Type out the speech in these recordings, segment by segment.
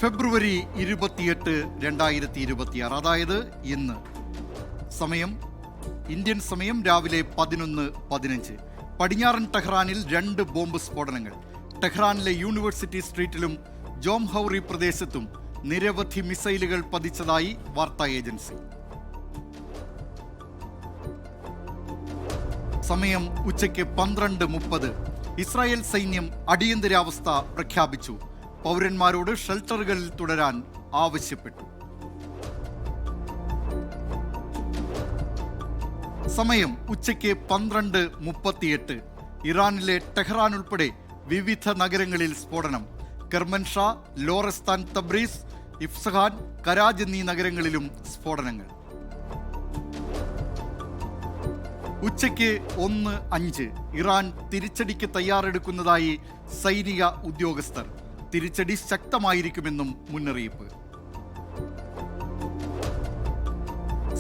ഫെബ്രുവരി 28, 2026, അതായത് ഇന്ന്. സമയം ഇന്ത്യൻ സമയം രാവിലെ 11:15. പടിഞ്ഞാറൻ ടെഹ്റാനിൽ 2 ബോംബ് സ്ഫോടനങ്ങൾ. ടെഹ്റാനിലെ യൂണിവേഴ്സിറ്റി സ്ട്രീറ്റിലും ജോംഹൌറി പ്രദേശത്തും നിരവധി മിസൈലുകൾ പതിച്ചതായി വാർത്താ ഏജൻസി. സമയം ഉച്ചയ്ക്ക് 12:30. ഇസ്രായേൽ സൈന്യം അടിയന്തരാവസ്ഥ പ്രഖ്യാപിച്ചു. പൗരന്മാരോട് ഷെൽട്ടറുകളിൽ തുടരാൻ ആവശ്യപ്പെട്ടു. സമയം ഉച്ചയ്ക്ക് 12:38. ഇറാനിലെ ടെഹ്റാൻ ഉൾപ്പെടെ വിവിധ നഗരങ്ങളിൽ സ്ഫോടനം. കെർമൻഷാ, ലോറസ്താൻ, തബ്രീസ്, ഇഫ്സഹാൻ, കരാജ് എന്നീ നഗരങ്ങളിലും സ്ഫോടനങ്ങൾ. ഉച്ചയ്ക്ക് 1:05. ഇറാൻ തിരിച്ചടിക്ക് തയ്യാറെടുക്കുന്നതായി സൈനിക ഉദ്യോഗസ്ഥർ. തിരിച്ചടി ശക്തമായിരിക്കുമെന്നും മുന്നറിയിപ്പ്.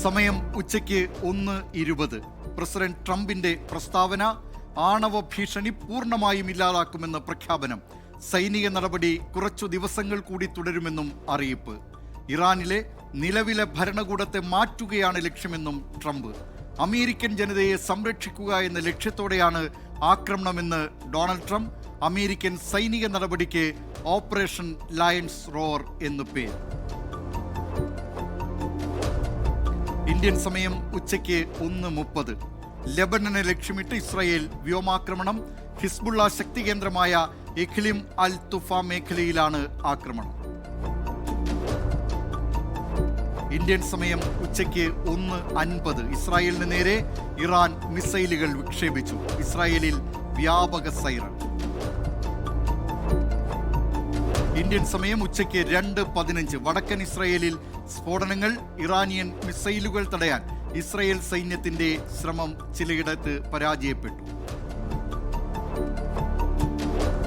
സമയം ഉച്ചയ്ക്ക് 1:20. പ്രസിഡന്റ് ട്രംപിന്റെ പ്രസ്താവന. ആണവ ഭീഷണി പൂർണ്ണമായും ഇല്ലാതാക്കുമെന്ന് പ്രഖ്യാപനം. സൈനിക നടപടി കുറച്ചു ദിവസങ്ങൾ കൂടി തുടരുമെന്നും അറിയിപ്പ്. ഇറാനിലെ നിലവിലെ ഭരണകൂടത്തെ മാറ്റുകയാണ് ലക്ഷ്യമെന്നും ട്രംപ്. അമേരിക്കൻ ജനതയെ സംരക്ഷിക്കുക എന്ന ലക്ഷ്യത്തോടെയാണ് ആക്രമണമെന്ന് ഡൊണാൾഡ് ട്രംപ്. അമേരിക്കൻ സൈനിക നടപടിക്ക് ഓപ്പറേഷൻ ലയൺസ് റോർ എന്നു പേര്. ഇന്ത്യൻ സമയം ഉച്ചയ്ക്ക് 1:30. ലെബനനെ ലക്ഷ്യമിട്ട് ഇസ്രായേൽ വ്യോമാക്രമണം. ഹിസ്ബുള്ള ശക്തി കേന്ദ്രമായ എഖ്ലിം അൽ തുഫ മേഖലയിലാണ് ആക്രമണം. ഇന്ത്യൻ സമയം ഉച്ചയ്ക്ക് 1:50. ഇസ്രായേലിന് നേരെ ഇറാൻ മിസൈലുകൾ വിക്ഷേപിച്ചു. ഇസ്രായേലിൽ വ്യാപക സൈറൺ. ഇന്ത്യൻ സമയം ഉച്ചയ്ക്ക് 2:15. വടക്കൻ ഇസ്രായേലിൽ സ്ഫോടനങ്ങൾ. ഇറാനിയൻ മിസൈലുകൾ തടയാൻ ഇസ്രായേൽ സൈന്യത്തിന്റെ ശ്രമം ചിലയിടത്ത് പരാജയപ്പെട്ടു.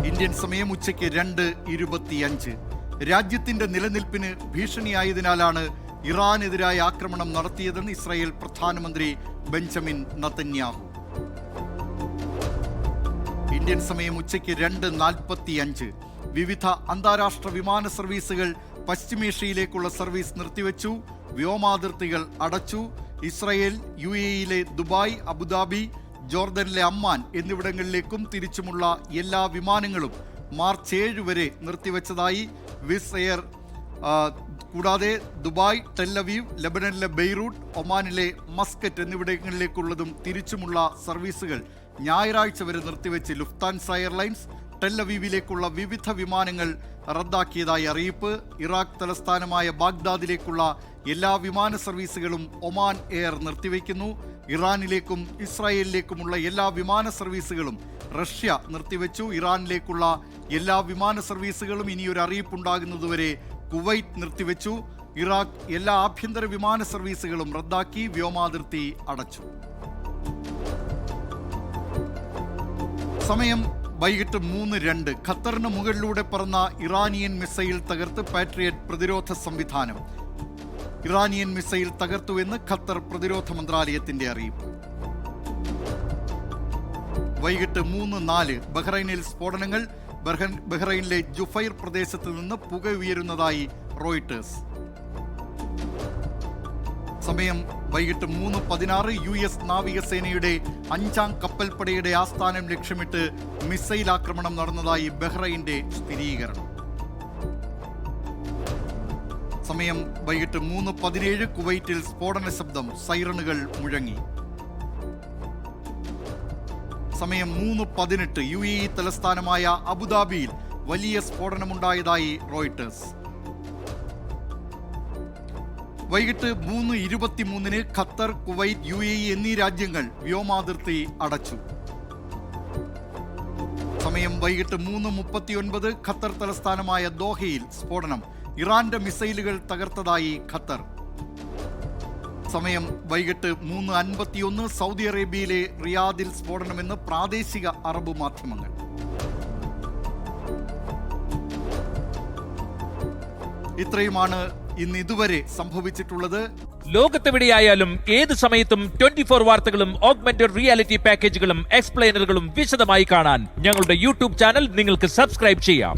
ഇന്ത്യൻ സമയം ഉച്ചയ്ക്ക് 2:25. രാജ്യത്തിന്റെ നിലനിൽപ്പിന് ഭീഷണിയായതിനാലാണ് ഇറാനെതിരായ ആക്രമണം നടത്തിയതെന്ന് ഇസ്രായേൽ പ്രധാനമന്ത്രി ബെഞ്ചമിൻ നെതന്യാഹു. ഇന്ത്യൻ സമയം ഉച്ചയ്ക്ക് 2:45. വിവിധ അന്താരാഷ്ട്ര വിമാന സർവീസുകൾ പശ്ചിമേഷ്യയിലേക്കുള്ള സർവീസ് നിർത്തിവെച്ചു. വ്യോമാതിർത്തികൾ അടച്ചു. ഇസ്രായേൽ, UAE-യിലെ ദുബായ്, അബുദാബി, ജോർദനിലെ അമ്മാൻ എന്നിവിടങ്ങളിലേക്കും തിരിച്ചുമുള്ള എല്ലാ വിമാനങ്ങളും മാർച്ച് 7 വരെ നിർത്തിവെച്ചതായി വിസ് എയർ. കൂടാതെ ദുബായ്, ടെല്ലവീവ്, ലെബനനിലെ ബെയ്റൂട്ട്, ഒമാനിലെ മസ്കറ്റ് എന്നിവിടങ്ങളിലേക്കുള്ളതും തിരിച്ചുമുള്ള സർവീസുകൾ ഞായറാഴ്ച വരെ നിർത്തിവെച്ച് ലുഫ്താൻസ എയർലൈൻസ്. ടെല്ലവീവിലേക്കുള്ള വിവിധ വിമാനങ്ങൾ റദ്ദാക്കിയതായി അറിയിപ്പ്. ഇറാഖ് തലസ്ഥാനമായ ബാഗ്ദാദിലേക്കുള്ള എല്ലാ വിമാന സർവീസുകളും ഒമാൻ എയർ നിർത്തിവെക്കുന്നു. ഇറാനിലേക്കും ഇസ്രായേലിലേക്കുമുള്ള എല്ലാ വിമാന സർവീസുകളും റഷ്യ നിർത്തിവെച്ചു. ഇറാനിലേക്കുള്ള എല്ലാ വിമാന സർവീസുകളും ഇനിയൊരു അറിയിപ്പുണ്ടാകുന്നതുവരെ കുവൈറ്റ് നിർത്തിവെച്ചു. ഇറാഖ് എല്ലാ ആഭ്യന്തര വിമാന സർവീസുകളും റദ്ദാക്കി. വ്യോമാതിർത്തി അടച്ചു. സമയം വൈകിട്ട് 3:02. ഖത്തറിന് മുകളിലൂടെ പറന്ന ഇറാനിയൻ മിസൈൽ തകർത്ത് പാട്രിയറ്റ് പ്രതിരോധ സംവിധാനം. ഇറാനിയൻ മിസൈൽ തകർത്തുവെന്ന് ഖത്തർ പ്രതിരോധ മന്ത്രാലയത്തിന്റെ അറിയിപ്പ്. വൈകിട്ട് 3:04. ബഹ്റൈനിൽ സ്ഫോടനങ്ങൾ. ബഹ്റൈനിലെ ജുഫൈർ പ്രദേശത്ത് നിന്ന് പുക ഉയരുന്നതായി റോയിട്ടേഴ്സ്. സമയം വൈകിട്ട് 3:16. US നാവികസേനയുടെ 5ാം കപ്പൽപ്പടയുടെ ആസ്ഥാനം ലക്ഷ്യമിട്ട് മിസൈൽ ആക്രമണം നടന്നതായി ബഹ്റൈന്റെ സ്ഥിരീകരണം. സമയം വൈകിട്ട് 3:17. കുവൈറ്റിൽ സ്ഫോടന ശബ്ദം. സൈറണുകൾ മുഴങ്ങി. സമയം 3:18. UAE തലസ്ഥാനമായ അബുദാബിയിൽ വലിയ സ്ഫോടനമുണ്ടായതായി റോയിട്ടേഴ്സ്. വൈകിട്ട് 3:23 ഖത്തർ, കുവൈറ്റ്, UAE എന്നീ രാജ്യങ്ങൾ വ്യോമാതിർത്തി അടച്ചു. സമയം വൈകിട്ട് 3:39. ഖത്തർ തലസ്ഥാനമായ ദോഹയിൽ സ്ഫോടനം. ഇറാന്റെ മിസൈലുകൾ തകർത്തതായി ഖത്തർ. സമയം വൈകിട്ട് 3:51. സൗദി അറേബ്യയിലെ റിയാദിൽ സ്ഫോടനമെന്ന് പ്രാദേശിക അറബ് മാധ്യമങ്ങൾ. ഇത്രയുമാണ് ഇന്ന് ഇതുവരെ സംഭവിച്ചിട്ടുള്ളത്. ലോകത്തെവിടെയായാലും ഏത് സമയത്തും 24 വാർത്തകളും ഓഗ്മെന്റഡ് റിയാലിറ്റി പാക്കേജുകളും എക്സ്പ്ലെയിനറുകളും വിശദമായി കാണാൻ ഞങ്ങളുടെ യൂട്യൂബ് ചാനൽ നിങ്ങൾക്ക് സബ്സ്ക്രൈബ് ചെയ്യാം.